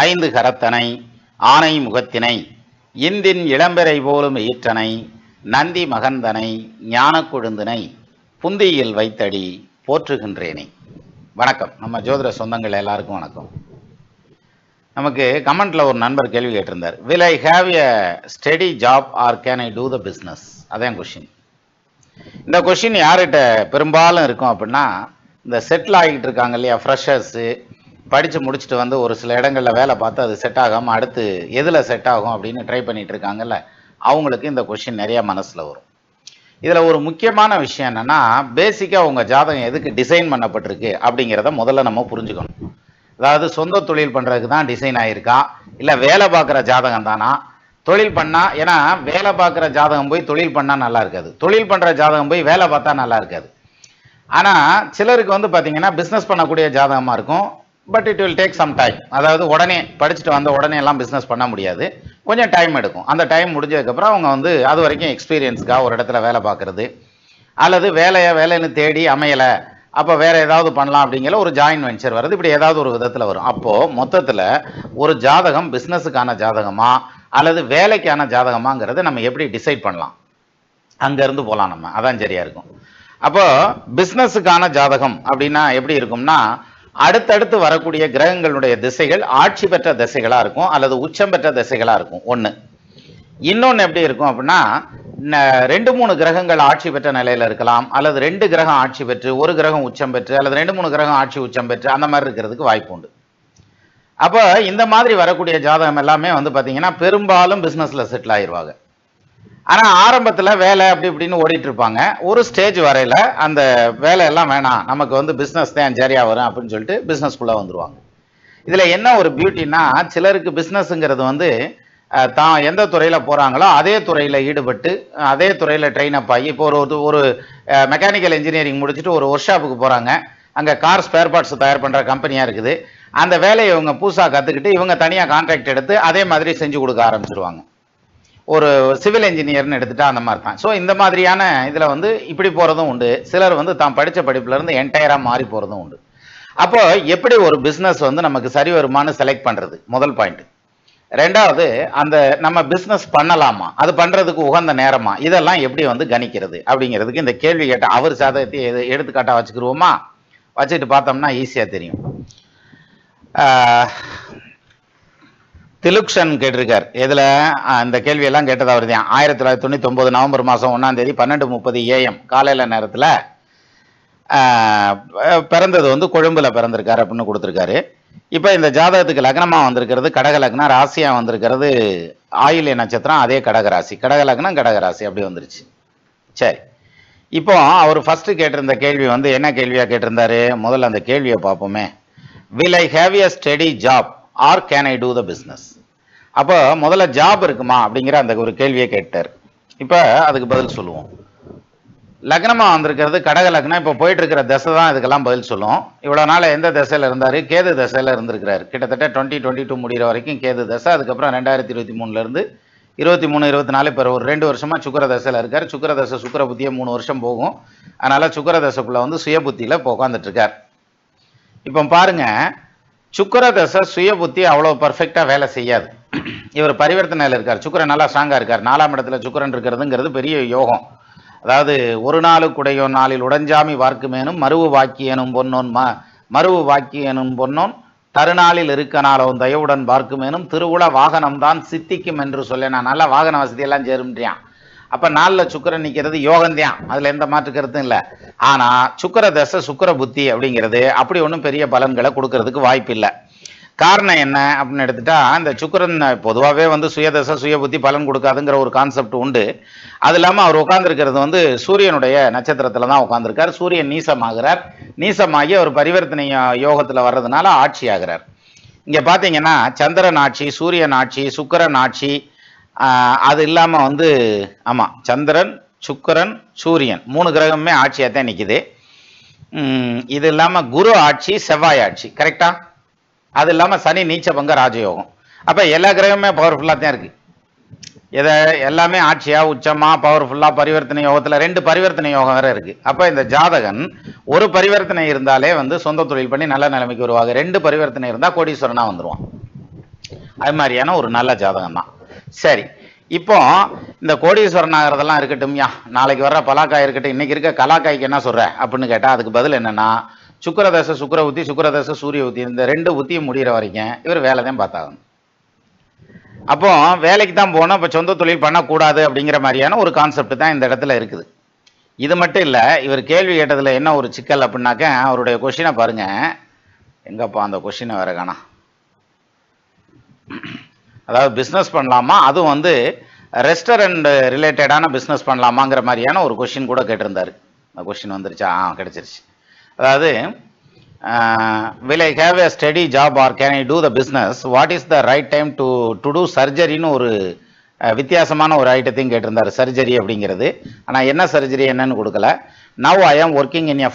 ஐந்து கரத்தனை ஆனை முகத்தினை இந்தின் இளம்பெறை போலும் ஈற்றனை நந்தி மகந்தனை ஞான கொழுந்தினை புந்தியில் வைத்தடி போற்றுகின்றேனே. வணக்கம். நம்ம ஜோதிட சொந்தங்கள் எல்லாருக்கும் வணக்கம். நமக்கு கமெண்ட்ல ஒரு நண்பர் கேள்வி கேட்டிருந்தார், will I have a steady job or can I do the business? அதான் கொஷின். இந்த கொஷின் யார்கிட்ட பெரும்பாலும் இருக்கும் அப்படின்னா, இந்த செட்டில் ஆகிட்டு இருக்காங்க இல்லையா, ஃப்ரெஷர்ஸு, படித்து முடிச்சுட்டு வந்து ஒரு சில இடங்களில் வேலை பார்த்து அது செட் ஆகாமல் அடுத்து எதில் செட் ஆகும் அப்படின்னு ட்ரை பண்ணிட்டு இருக்காங்கல்ல, அவங்களுக்கு இந்த கொஷின் நிறையா மனசில் வரும். இதில் ஒரு முக்கியமான விஷயம் என்னென்னா, பேசிக்காக உங்கள் ஜாதகம் எதுக்கு டிசைன் பண்ணப்பட்டிருக்கு அப்படிங்கிறத முதல்ல நம்ம புரிஞ்சுக்கணும். அதாவது சொந்த தொழில் பண்ணுறதுக்கு தான் டிசைன் ஆகிருக்கா, இல்லை வேலை பார்க்குற ஜாதகம் தானா? தொழில் பண்ணால், ஏன்னா வேலை பார்க்குற ஜாதகம் போய் தொழில் பண்ணால் நல்லா இருக்காது, தொழில் பண்ணுற ஜாதகம் போய் வேலை பார்த்தா நல்லா இருக்காது. ஆனால் சிலருக்கு வந்து பார்த்தீங்கன்னா பிஸ்னஸ் பண்ணக்கூடிய ஜாதகமாக இருக்கும், but it will take some time. அதாவது உடனே படிச்சுட்டு வந்த உடனே எல்லாம் பிஸ்னஸ் பண்ண முடியாது, கொஞ்சம் டைம் எடுக்கும். அந்த டைம் முடிஞ்சதுக்கப்புறம் அவங்க வந்து அது வரைக்கும் எக்ஸ்பீரியன்ஸுக்காக ஒரு இடத்துல வேலை பார்க்குறது, அல்லது வேலைன்னு தேடி அமையலை, அப்போ வேறு ஏதாவது பண்ணலாம் அப்படிங்கிற ஒரு ஜாயின்ட் வெஞ்சர் வருது, இப்படி ஏதாவது ஒரு விதத்தில் வரும். அப்போது மொத்தத்தில் ஒரு ஜாதகம் பிஸ்னஸுக்கான ஜாதகமா அல்லது வேலைக்கான ஜாதகமாங்கிறத நம்ம எப்படி டிசைட் பண்ணலாம்? அங்கேருந்து போகலாம் நம்ம, அதான் சரியாக இருக்கும். அப்போது பிஸ்னஸுக்கான ஜாதகம் அப்படின்னா எப்படி இருக்கும்னா, அடுத்தடுத்து வரக்கூடிய கிரகங்களுடைய திசைகள் ஆட்சி பெற்ற திசைகளாக இருக்கும் அல்லது உச்சம் பெற்ற திசைகளாக இருக்கும் ஒன்று. இன்னொன்று எப்படி இருக்கும் அப்படின்னா, 2-3 கிரகங்கள் ஆட்சி பெற்ற நிலையில் இருக்கலாம், அல்லது 2 கிரகம் ஆட்சி பெற்று ஒரு கிரகம் உச்சம் பெற்று, அல்லது 2-3 கிரகம் ஆட்சி உச்சம் பெற்று, அந்த மாதிரி இருக்கிறதுக்கு வாய்ப்பு உண்டு. அப்போ இந்த மாதிரி வரக்கூடிய ஜாதகம் எல்லாமே வந்து பார்த்தீங்கன்னா பெரும்பாலும் பிஸ்னஸில் செட்டில் ஆகிடுவாங்க. ஆனால் ஆரம்பத்தில் வேலை அப்படி இப்படின்னு ஓடிட்டு இருப்பாங்க. ஒரு ஸ்டேஜ் வரையில் அந்த வேலையெல்லாம் வேணாம், நமக்கு வந்து பிஸ்னஸ் தான் சரியாக வரும் அப்படின்னு சொல்லிட்டு பிஸ்னஸ்குள்ளே வந்துடுவாங்க. இதில் என்ன ஒரு பியூட்டின்னா, சிலருக்கு பிஸ்னஸுங்கிறது வந்து தான் எந்த துறையில் போகிறாங்களோ அதே துறையில் ஈடுபட்டு அதே துறையில் ட்ரெயின் அப் ஆகி, இப்போ ஒரு மெக்கானிக்கல் இன்ஜினியரிங் முடிச்சுட்டு ஒரு ஒர்க் ஷாப்புக்கு போகிறாங்க, அங்கே கார் ஸ்பேர் பார்ட்ஸ் தயார் பண்ணுற கம்பெனியாக இருக்குது, அந்த வேலையை இவங்க புதுசாக கற்றுக்கிட்டு இவங்க தனியாக கான்ட்ராக்ட் எடுத்து அதே மாதிரி செஞ்சு கொடுக்க ஆரம்பிச்சிருவாங்க. ஒரு சிவில் இன்ஜினியர்னு எடுத்துட்டா அந்த மாதிரி தான். ஸோ இந்த மாதிரியான இதில் வந்து இப்படி போகிறதும் உண்டு. சிலர் வந்து தான் படித்த படிப்புலேருந்து என்டையராக மாறி போகிறதும் உண்டு. அப்போ எப்படி ஒரு பிஸ்னஸ் வந்து நமக்கு சரி வருமானு செலக்ட் பண்ணுறது, முதல் பாயிண்ட். ரெண்டாவது, அந்த நம்ம பிஸ்னஸ் பண்ணலாமா, அது பண்ணுறதுக்கு உகந்த நேரமா, இதெல்லாம் எப்படி வந்து கணிக்கிறது அப்படிங்கிறதுக்கு இந்த கேள்வி கேட்ட அவர் சாதகத்தை எடுத்துக்காட்டாக வச்சுக்கிருவோமா? வச்சுக்கிட்டு பார்த்தோம்னா ஈஸியாக தெரியும். திலுக்ஷன் கேட்டிருக்கார். இதில் இந்த கேள்வியெல்லாம் கேட்டது அவர் தான். 1999 நவம்பர் மாதம் 1ஆம் தேதி 12:30 AM காலையில் நேரத்தில் பிறந்தது வந்து கொழும்பில் பிறந்திருக்காரு அப்படின்னு கொடுத்துருக்காரு. இப்போ இந்த ஜாதகத்துக்கு லக்னமாக வந்திருக்கிறது கடக லக்னம், ராசியாக வந்திருக்கிறது ஆயில்ய நட்சத்திரம், அதே கடகராசி, கடக லக்னம் கடகராசி அப்படி வந்துருச்சு. சரி, இப்போ அவர் ஃபஸ்ட்டு கேட்டிருந்த கேள்வி வந்து என்ன கேள்வியாக கேட்டிருந்தாரு? முதல்ல அந்த கேள்வியை பார்ப்போமே. Will I have a steady job or can I do the business? அப்போ முதல்ல ஜாப் இருக்குமா அப்படிங்கிற அந்த ஒரு கேள்வியை கேட்டார். இப்போ அதுக்கு பதில் சொல்லுவோம். லக்னமாக வந்திருக்கிறது கடக லக்னம், இப்போ போயிட்டு இருக்கிற தசை தான் இதுக்கெல்லாம் பதில் சொல்லும். இவ்வளோ நாள் எந்த தசையில் இருந்தார்? கேது தசையில் இருந்திருக்கிறார். கிட்டத்தட்ட 2022 முடிகிற வரைக்கும் கேது தசை. அதுக்கப்புறம் 2023 23, 24 இப்போ ஒரு 2 வருஷமாக சுக்கர தசையில் இருக்கார். சுக்கர தசை சுக்கர புத்தியே 3 வருஷம் போகும். அதனால் சுக்கர தசைக்குள்ளே வந்து சுய புத்தியில் இப்போ உட்காந்துட்ருக்கார். இப்போ பாருங்க, சுக்கர தசை சுய புத்தி அவ்வளோ பர்ஃபெக்டாக வேலை செய்யாது. இவர் பரிவர்த்தனையில் இருக்கார், சுக்கரன் நல்லா ஸ்ட்ராங்காக இருக்கார். 4ஆம் இடத்துல சுக்கரன் இருக்கிறதுங்கிறது பெரிய யோகம். அதாவது ஒரு நாளுக்குடையோ நாளில் உடஞ்சாமி வார்க்குமேனும் மருவு வாக்கியனும் பொன்னோன் மருவு வாக்கியனும் பொன்னோன் தருநாளில் இருக்க நாளோன் தயவுடன் பார்க்குமேனும் திருவுள வாகனம் தான் சித்திக்கும் என்று சொல்ல. நான் நல்லா வாகன வசதியெல்லாம் சேரும்ன்றியான். அப்போ 4ல் சுக்கரன் நிற்கிறது யோகந்தான், அதில் எந்த மாற்று கருத்தும் இல்லை. ஆனால் சுக்கர தசை சுக்கர புத்தி அப்படிங்கிறது அப்படி ஒன்றும் பெரிய பலன்களை கொடுக்கறதுக்கு வாய்ப்பு இல்லை. காரணம் என்ன அப்படின்னு எடுத்துட்டா, இந்த சுக்கரன் பொதுவாகவே வந்து சுயதசை சுய புத்தி பலன் கொடுக்காதுங்கிற ஒரு கான்செப்ட் உண்டு. அது இல்லாமல் அவர் உட்காந்துருக்கிறது வந்து சூரியனுடைய நட்சத்திரத்தில் தான் உட்காந்துருக்கார். சூரியன் நீசமாகிறார். நீசமாகி அவர் பரிவர்த்தனை யோகத்தில் வர்றதுனால ஆட்சி ஆகிறார். இங்கே பார்த்தீங்கன்னா சந்திரன் ஆட்சி, சூரியன் ஆட்சி, சுக்கரன் ஆட்சி, அது இல்லாமல் வந்து ஆமாம் சந்திரன் சுக்கரன் சூரியன் 3 கிரகமே ஆட்சியாக தான் நிற்கிது. இது இல்லாமல் குரு ஆட்சி, செவ்வாய் ஆட்சி, கரெக்டா? அது இல்லாமல் சனி நீச்சபங்க ராஜயோகம். அப்போ எல்லா கிரகமே பவர்ஃபுல்லாக தான் இருக்குது. இதை எல்லாமே ஆட்சியாக உச்சமாக பவர்ஃபுல்லாக பரிவர்த்தனை யோகத்தில் 2 பரிவர்த்தனை யோகம் வேறு இருக்குது. அப்போ இந்த ஜாதகன் ஒரு பரிவர்த்தனை இருந்தாலே வந்து சொந்த தொழில் பண்ணி நல்ல நிலைமைக்கு வருவாங்க. 2 பரிவர்த்தனை இருந்தால் கோடீஸ்வரனாக வந்துடுவான். அது மாதிரியான ஒரு நல்ல ஜாதகம் தான். சரி, இப்போ இந்த கோடீஸ்வரன் ஆகிறதெல்லாம் இருக்கட்டும்யா, நாளைக்கு வர்ற பலாக்காய் இருக்கட்டும், இன்னைக்கு இருக்க கலாக்காய்க்கு என்ன சொல்ற அப்படின்னு கேட்டா அதுக்கு பதில் என்னன்னா, சுக்கிரதசை சுக்கிர புத்தி, சுக்கிரதசை சூரிய புத்தி, இந்த 2 புத்தியும் முடிகிற வரைக்கும் இவர் வேலை தான் பார்த்தாகணும். அப்போ வேலைக்கு தான் போகணும், இப்போ சொந்த தொழில் பண்ணக்கூடாது அப்படிங்கிற மாதிரியான ஒரு கான்செப்ட் தான் இந்த இடத்துல இருக்குது. இது மட்டும் இல்லை, இவர் கேள்வி கேட்டதுல என்ன ஒரு சிக்கல் அப்படின்னாக்க, அவருடைய கொஸ்டினை பாருங்க. எங்கப்பா அந்த கொஸ்டினை வேற காணா. அதாவது பிஸ்னஸ் பண்ணலாமா, அதுவும் வந்து ரெஸ்டாரண்ட் ரிலேட்டடான பிஸ்னஸ் பண்ணலாமாங்கிற மாதிரியான ஒரு கொஸ்டின் கூட கேட்டிருந்தாரு. அந்த கொஸ்டின் வந்துருச்சா? கிடைச்சிருச்சு. அதாவது will I have a steady job or can I do the business? What is the right time to do surgeryன்னு ஒரு வித்தியாசமான ஒரு ஐட்டத்தையும் கேட்டிருந்தாரு, சர்ஜரி அப்படிங்கிறது. ஆனால் என்ன சர்ஜரி என்னன்னு கொடுக்கல. நவ் ஐ ஆம் working in a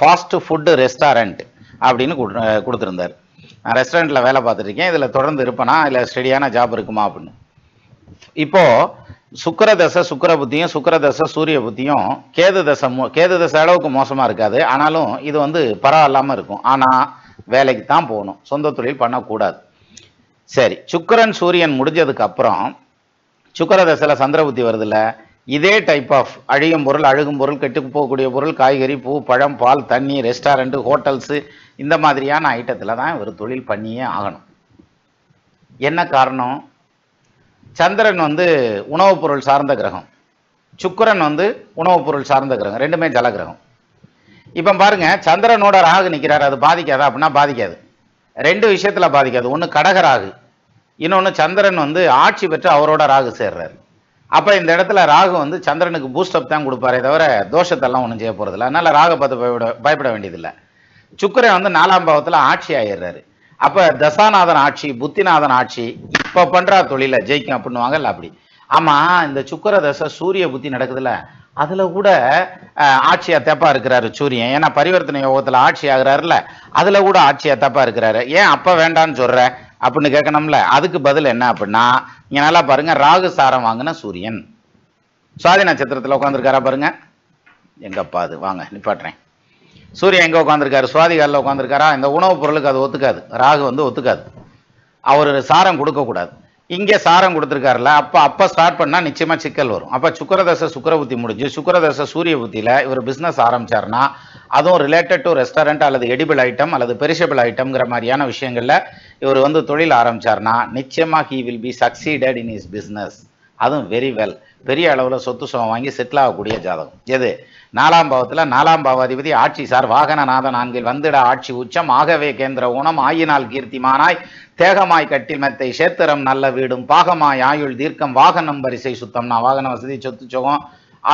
fast food restaurant அப்படின்னு கொடுத்துருந்தார். நான் ரெஸ்டாரண்ட்டில் வேலை பார்த்துருக்கேன், இதில் தொடர்ந்து இருப்பேனா இல்லை ஸ்டெடியான ஜாப் இருக்குமா அப்படின்னு. இப்போது சுக்கிரதசை சுக்கிர புத்தியும் சுக்கிரதசை சூரிய புத்தியும் கேது தசை அளவுக்கு மோசமாக இருக்காது, ஆனாலும் இது வந்து பரவாயில்லாமல் இருக்கும். ஆனால் வேலைக்கு தான் போகணும், சொந்த தொழில் பண்ணக்கூடாது. சரி, சுக்கிரன் சூரியன் முடிஞ்சதுக்கு அப்புறம் சுக்கிரதசையில் சந்திர புத்தி வருதுல்ல, இதே டைப் ஆஃப் அழியும் பொருள், அழுகும் பொருள், கெட்டு போகக்கூடிய பொருள், காய்கறி, பூ, பழம், பால், தண்ணி, ரெஸ்டாரண்ட்டு, ஹோட்டல்ஸு, இந்த மாதிரியான ஐட்டத்தில் தான் இவர் தொழில் பண்ணியே ஆகணும். என்ன காரணம்? சந்திரன் வந்து உணவுப் பொருள் சார்ந்த கிரகம், சுக்கிரன் வந்து உணவுப் பொருள் சார்ந்த கிரகம், ரெண்டுமே ஜல கிரகம். இப்போ பாருங்க, சந்திரனோட ராகு நிற்கிறார், அது பாதிக்காதா அப்படின்னா பாதிக்காது. 2 விஷயத்தில் பாதிக்காது. ஒன்று கடக ராகு, இன்னொன்று சந்திரன் வந்து ஆட்சி பெற்று அவரோட ராகு சேர்றாரு. அப்போ இந்த இடத்துல ராகு வந்து சந்திரனுக்கு பூஸ்டப் தான் கொடுப்பாரே தவிர தோஷத்தெல்லாம் ஒன்றும் செய்ய போகிறதில்ல. அதனால ராகை பார்த்து பயப்பட வேண்டியதில்லை. சுக்கிரன் வந்து 4ஆம் பாவத்தில் ஆட்சி ஆயிடுறாரு. அப்போ தசாநாதன் ஆட்சி, புத்திநாதன் ஆட்சி, இப்போ பண்ணுறா தொழிலை ஜெயிக்கும் அப்படின்னுவாங்கல்ல, அப்படி. ஆமாம், இந்த சுக்கிர தசை சூரிய புத்தி நடக்குதுல்ல, அதில் கூட ஆட்சியாக தப்பா இருக்கிறாரு சூரியன். ஏன்னா பரிவர்த்தனை யோகத்தில் ஆட்சி ஆகிறாருல, அதில் கூட ஆட்சியாக தப்பா இருக்கிறாரு. ஏன் அப்போ வேண்டான்னு சொல்கிற அப்படின்னு கேட்கணும்ல. அதுக்கு பதில் என்ன அப்படின்னா, இங்கே நல்லா பாருங்க, ராகு சாரம் வாங்கின சூரியன் சுவாதி நட்சத்திரத்தில் உட்காந்துருக்காரா பாருங்க. எங்கப்பா அது, வாங்க நிப்பாட்டுறேன். சூரியன் எங்கே உட்காந்துருக்காரு? சுவாதி காலில் உட்காந்துருக்காரா? இந்த உணவுப் பொருளுக்கு அது ஒத்துக்காது, ராகு வந்து ஒத்துக்காது, அவர் சாரம் கொடுக்கக்கூடாது. இங்கே சாரம் கொடுத்துருக்காருல, அப்போ ஸ்டார்ட் பண்ணால் நிச்சயமாக சிக்கல் வரும். அப்போ சுக்கிரதசை சுக்கிர புத்தி முடிஞ்சு சுக்கிரதசை சூரிய புத்தியில் இவர் பிஸ்னஸ் ஆரம்பிச்சாருன்னா, அதுவும் ரிலேட்டட் டு ரெஸ்டாரண்ட் அல்லது எடிபிள் ஐட்டம் அல்லது பெரிஷபிள் ஐட்டம்ங்கிற மாதிரியான விஷயங்களில் இவர் வந்து தொழில் ஆரம்பிச்சார்னா நிச்சயமாக he will be succeeded in is business. அதுவும் வெரி வெல், பெரிய அளவில் சொத்து சுகம் வாங்கி செட்டில் ஆகக்கூடிய ஜாதகம். எது? 4ஆம் பாவத்தில் 4ஆம் பாவாதிபதி ஆட்சி சார், வாகனநாத 4 வந்திட ஆட்சி உச்சம், ஆகவே கேந்திர ஊனம், ஆயினால் கீர்த்திமானாய், தேகமாய் கட்டில் மெத்தை, சேத்திரம் நல்ல வீடும், பாகமாய் ஆயுள் தீர்க்கம், வாகனம் வரிசை சுத்தம்னா வாகன வசதி, சொத்து சுகம்,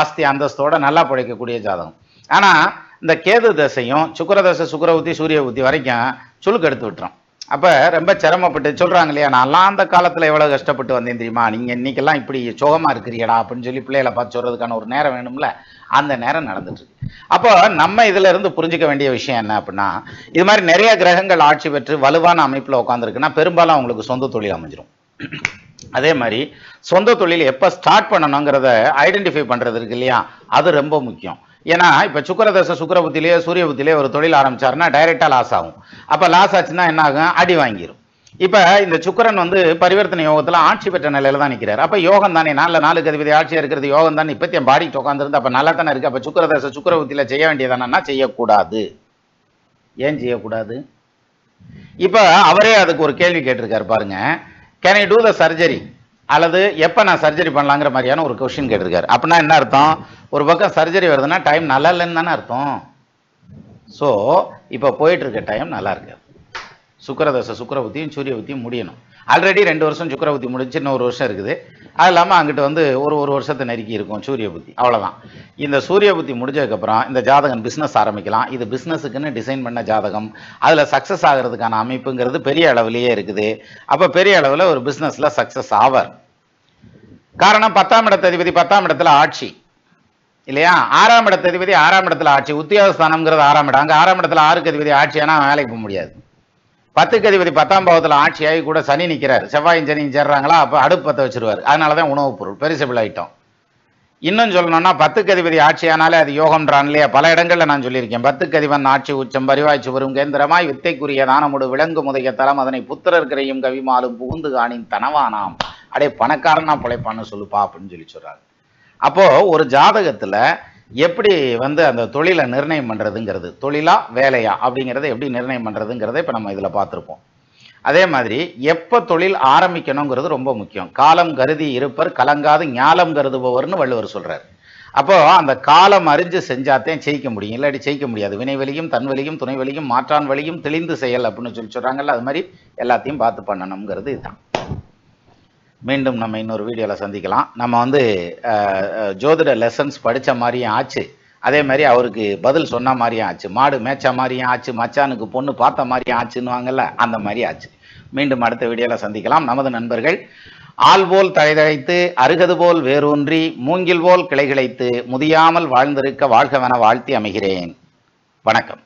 ஆஸ்தி அந்தஸ்தோட நல்லா பிழைக்கக்கூடிய ஜாதகம். ஆனால் இந்த கேது தசையும் சுக்கிரதசை சுக்கிர புத்தி சூரிய புத்தி வரைக்கும் சுழுக்கு எடுத்து விட்டுரும். அப்போ ரொம்ப சிரமப்பட்டு சொல்கிறாங்க இல்லையா, நான்லாம் அந்த காலத்தில் எவ்வளோ கஷ்டப்பட்டு வந்தேன் தெரியுமா, நீங்கள் இன்னைக்கெல்லாம் இப்படி சுகமாக இருக்கிறீடா அப்படின்னு சொல்லி பிள்ளைகளை பார்த்து சொல்கிறதுக்கான ஒரு நேரம் வேணும்ல, அந்த நேரம் நடந்துட்டுருக்கு. அப்போ நம்ம இதில் இருந்து புரிஞ்சிக்க வேண்டிய விஷயம் என்ன அப்படின்னா, இது மாதிரி நிறைய கிரகங்கள் ஆட்சி பெற்று வலுவான அமைப்பில் உட்காந்துருக்குன்னா பெரும்பாலும் அவங்களுக்கு சொந்த தொழில் அமைஞ்சிரும். அதே மாதிரி சொந்த தொழில் எப்போ ஸ்டார்ட் பண்ணணுங்கிறத ஐடென்டிஃபை பண்ணுறது இருக்கு இல்லையா, அது ரொம்ப முக்கியம். ஏன்னா இப்போ சுக்கிரதசை சுக்கிர புத்திலேயே சூரிய புத்திலேயே ஒரு தொழில் ஆரம்பிச்சாருன்னா டைரெக்டாக லாஸ் ஆகும். அப்போ லாஸ் ஆச்சுன்னா என்ன ஆகும்? அடி வாங்கிடும். இப்போ இந்த சுக்கிரன் வந்து பரிவர்த்தனை யோகத்தில் ஆட்சி பெற்ற நிலையில தான் நிற்கிறார். அப்போ யோகம் தானே, 4 அதிபதி ஆட்சியாக இருக்கிறது யோகம் தானே. இப்போத்தி என் பாடிக்கு உட்காந்துருந்து அப்போ நல்லா தானே இருக்குது. அப்போ சுக்கிரதசை சுக்கிர புத்தியில் செய்ய வேண்டியதானா? செய்யக்கூடாது. ஏன் செய்யக்கூடாது? இப்போ அவரே அதுக்கு ஒரு கேள்வி கேட்டிருக்காரு பாருங்க, can I do the surgery, அல்லது எப்போ நான் சர்ஜரி பண்ணலாங்கிற மாதிரியான ஒரு கொஸ்டின் கேட்டிருக்காரு. அப்படின்னா என்ன அர்த்தம்? ஒரு பக்கம் சர்ஜரி வருதுன்னா டைம் நல்லா இல்லைன்னு தானே அர்த்தம். ஸோ இப்போ போயிட்டு இருக்க டைம் நல்லா இருக்காது. சுக்கிரதசை சுக்கிர புத்தியும் சூரிய புத்தியும் முடியணும். ஆல்ரெடி 2 வருஷம் சுக்கிர புத்தி முடிஞ்சு இன்னும் 1 வருஷம் இருக்குது. அது இல்லாமல் அங்கிட்டு வந்து ஒரு வருஷத்தை நெருக்கி இருக்கும் சூரிய புத்தி, அவ்வளோதான். இந்த சூரிய புத்தி முடிஞ்சதுக்கப்புறம் இந்த ஜாதகம் பிஸ்னஸ் ஆரம்பிக்கலாம். இது பிஸ்னஸுக்குன்னு டிசைன் பண்ண ஜாதகம், அதில் சக்ஸஸ் ஆகிறதுக்கான அமைப்புங்கிறது பெரிய அளவுலேயே இருக்குது. அப்போ பெரிய அளவில் ஒரு பிஸ்னஸில் சக்ஸஸ் ஆவார். காரணம் 10ஆம் இடத்த அதிபதி 10ஆம் இடத்துல ஆட்சி இல்லையா, 6ஆம் இடத்த அதிபதி 6ஆம் இடத்துல ஆட்சி, உத்தியோகஸ்தானம்ங்கிறது 6ஆம் இடம், அங்கே 6ஆம் இடத்துல 6க்கு அதிபதி ஆட்சியானா வேலைக்கு போக முடியாது. 10க்கு அதிபதி 10ஆம் பாவத்தில் ஆட்சியாகி கூட சனி நிற்கிறார், செவ்வாயும் சனியும் சேர்றாங்களா, அப்போ அடுப்பு பற்ற வச்சிருவார். அதனால தான் உணவுப் பொருள் பெரிசபிள் ஐட்டம். இன்னும் சொல்லணும்னா 10க்கு அதிபதி ஆட்சியானாலே அது யோகம்ன்றான் இல்லையா? பல இடங்கள்ல நான் சொல்லியிருக்கேன். 10க்கு அதிபன் ஆட்சி உச்சம் பரிவாய்ச்சி வரும் கேந்திரமாய் வித்தைக்குரிய தானமுடு விலங்கு முதய தலம் அதனை புத்திரர் கிரையும் கவிமாலும் புகுந்து காணின் தனவானாம். அடே பணக்காரனா பிழைப்பான்னு சொல்லுப்பா அப்படின்னு சொல்றாரு. அப்போ ஒரு ஜாதகத்துல எப்படி அந்த தொழிலை நிர்ணயம் பண்றதுங்கிறது, தொழிலா வேலையா அப்படிங்கிறத எப்படி நிர்ணயம் பண்றதுங்கிறத இப்ப நம்ம இதுல பார்த்திருப்போம். அதே மாதிரி எப்ப தொழில் ஆரம்பிக்கணுங்கிறது ரொம்ப முக்கியம். காலம் கருதி இருப்பர் கலங்காது ஞாலம் கருதுபவர்னு வள்ளுவர் சொல்றாரு. அப்போ அந்த காலம் அறிஞ்சு செஞ்சாத்தான் ஜெயிக்க முடியும், இல்லாட்டி ஜெயிக்க முடியாது. வினை வலியும் தன் வலியும் துணை வலியும் மாற்றான் வலியும் தெளிந்து செயல் அப்படின்னு சொல்றாங்கல்ல, அது மாதிரி எல்லாத்தையும் பார்த்து பண்ணணுங்கிறது இதுதான். மீண்டும் நம்ம இன்னொரு வீடியோவில் சந்திக்கலாம். நம்ம ஜோதிட லெசன்ஸ் படித்த மாதிரியும் ஆச்சு, அதே மாதிரி அவருக்கு பதில் சொன்ன மாதிரியும் ஆச்சு. மாடு மேய்ச்ச மாதிரியும் ஆச்சு, மச்சானுக்கு பொண்ணு பார்த்த மாதிரியும் ஆச்சுன்னுவாங்கல்ல, அந்த மாதிரி ஆச்சு. மீண்டும் அடுத்த வீடியோவில் சந்திக்கலாம். நமது நண்பர்கள் ஆள்போல் தழைதழைத்து அருகது போல் வேரூன்றி மூங்கில் போல் கிளைகிழைத்து முதியாமல் வாழ்ந்திருக்க வாழ்கவென வாழ்த்தி அமைகிறேன். வணக்கம்.